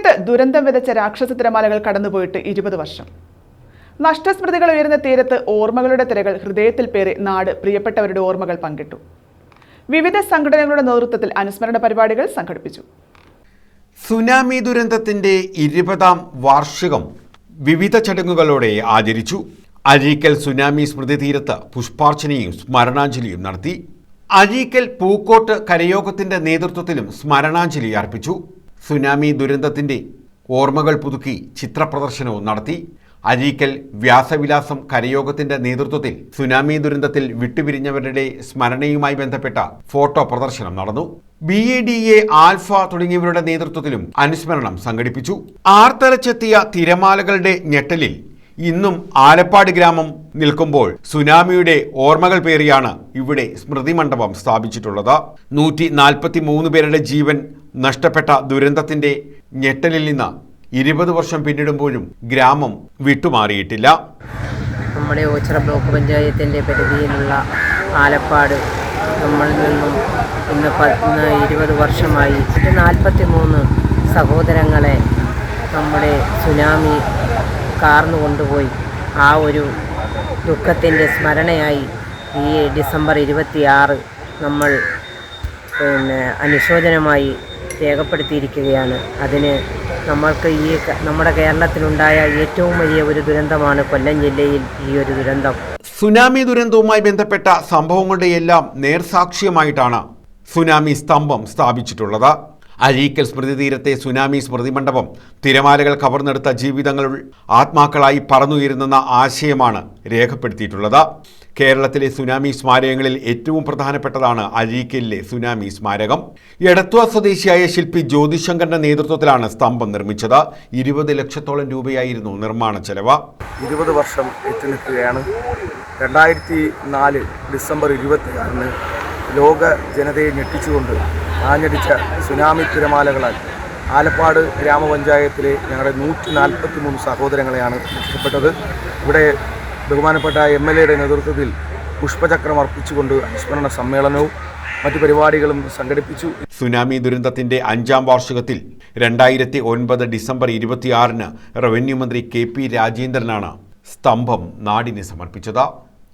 തീരത്ത് ദുരന്തം വിതച്ച രാക്ഷസ തിരമാലകൾ കടന്നുപോയിട്ട് 20 വർഷം. നഷ്ടസ്മൃതികൾ ഉയരുന്ന തീരത്ത് ഓർമ്മകളുടെ തിരകൾ ഹൃദയത്തിൽ പേറി നാട് പ്രിയപ്പെട്ടവരുടെ ഓർമ്മകൾ പങ്കിട്ടു. വിവിധ സംഘടനകളുടെ നേതൃത്വത്തിൽ അനുസ്മരണ പരിപാടികൾ സംഘടിപ്പിച്ചു. സുനാമി ദുരന്തത്തിന്റെ 20ാം വാർഷികം വിവിധ ചടങ്ങുകളോടെ ആചരിച്ചു. അഴീക്കൽ സുനാമി സ്മൃതി തീരത്ത് പുഷ്പാർച്ചനയും സ്മരണാഞ്ജലിയും നടത്തി. അഴീക്കൽ പൂക്കോട്ട് കരയോഗത്തിന്റെ നേതൃത്വത്തിലും സ്മരണാഞ്ജലി അർപ്പിച്ചു. സുനാമി ദുരന്തത്തിന്റെ ഓർമ്മകൾ പുതുക്കി ചിത്രപ്രദർശനവും നടത്തി. അഴീക്കൽ വ്യാസവിലാസം കരയോഗത്തിന്റെ നേതൃത്വത്തിൽ സുനാമി ദുരന്തത്തിൽ വിട്ടുപിരിഞ്ഞവരുടെ സ്മരണയുമായി ബന്ധപ്പെട്ട ഫോട്ടോ പ്രദർശനം നടന്നു. BADA ആൽഫ തുടങ്ങിയവരുടെ നേതൃത്വത്തിലും അനുസ്മരണം സംഘടിപ്പിച്ചു. ആർത്തലച്ചെത്തിയ തിരമാലകളുടെ ഞെട്ടലിൽ ഇന്നും ആലപ്പാട് ഗ്രാമം നിൽക്കുമ്പോൾ സുനാമിയുടെ ഓർമ്മകൾ പേറിയാണ് ഇവിടെ സ്മൃതി മണ്ഡപം സ്ഥാപിച്ചിട്ടുള്ളത്. 143 പേരുടെ ജീവൻ നഷ്ടപ്പെട്ട ദുരന്തത്തിന്റെ ഞെട്ടലിൽ നിന്ന് 20 വർഷം പിന്നിടുമ്പോഴും ഗ്രാമം വിട്ടുമാറിയിട്ടില്ല. നമ്മുടെ ഓച്ചിറ ബ്ലോക്ക് പഞ്ചായത്തിൻ്റെ പരിധിയിലുള്ള ആലപ്പാട് നമ്മളിൽ നിന്നും ഇന്ന് 20 വർഷമായി 43 സഹോദരങ്ങളെ നമ്മുടെ സുനാമി കാർന്നു കൊണ്ടുപോയി. ആ ഒരു ദുഃഖത്തിൻ്റെ സ്മരണയായി ഈ ഡിസംബർ 26 നമ്മൾ അനുശോചനമായി രേഖപ്പെടുത്തിയിരിക്കുകയാണ്. അതിന് നമ്മൾക്ക് നമ്മുടെ കേരളത്തിലുണ്ടായ ഏറ്റവും വലിയ ഒരു ദുരന്തമാണ് കൊല്ലം ജില്ലയിൽ ഈ ഒരു ദുരന്തം. സുനാമി ദുരന്തവുമായി ബന്ധപ്പെട്ട സംഭവങ്ങളുടെയെല്ലാം നേർസാക്ഷ്യമായിട്ടാണ് സുനാമി സ്തംഭം സ്ഥാപിച്ചിട്ടുള്ളത്. അഴീക്കൽ സ്മൃതി തീരത്തെ സുനാമി സ്മൃതി മണ്ഡപം തിരമാലകൾ കവർന്നെടുത്ത ജീവിതങ്ങൾ ആത്മാക്കളായി പറന്നുയരുന്നെന്ന ആശയമാണ് രേഖപ്പെടുത്തിയിട്ടുള്ളത്. കേരളത്തിലെ സുനാമി സ്മാരകങ്ങളിൽ ഏറ്റവും പ്രധാനപ്പെട്ടതാണ് അഴീക്കലിലെ സുനാമി സ്മാരകം. എടത്വ സ്വദേശിയായ ശില്പി ജ്യോതിശങ്കറിന്റെ നേതൃത്വത്തിലാണ് സ്തംഭം നിർമ്മിച്ചത്. 20 ലക്ഷത്തോളം രൂപയായിരുന്നു നിർമ്മാണ ചെലവ്. 20 വർഷം എത്തിനിൽക്കുകയാണ്. 2004 ഡിസംബർ 26 ലോക ജനതയെ ഞെട്ടിച്ചുകൊണ്ട് ആഞ്ഞടിച്ച സുനാമി തിരമാലകളാൽ ആലപ്പാട് ഗ്രാമപഞ്ചായത്തിലെ ഞങ്ങളുടെ 143 സഹോദരങ്ങളെയാണ് നഷ്ടപ്പെട്ടത്. ഇവിടെ ബഹുമാനപ്പെട്ട MLAയുടെ നേതൃത്വത്തിൽ പുഷ്പചക്രം അർപ്പിച്ചുകൊണ്ട് അനുസ്മരണ സമ്മേളനവും മറ്റു പരിപാടികളും സംഘടിപ്പിച്ചു. സുനാമി ദുരന്തത്തിന്റെ 5ാം വാർഷികത്തിൽ 2009 ഡിസംബർ 26 റവന്യൂ മന്ത്രി KP രാജേന്ദ്രനാണ് സ്തംഭം നാടിന് സമർപ്പിച്ചത്.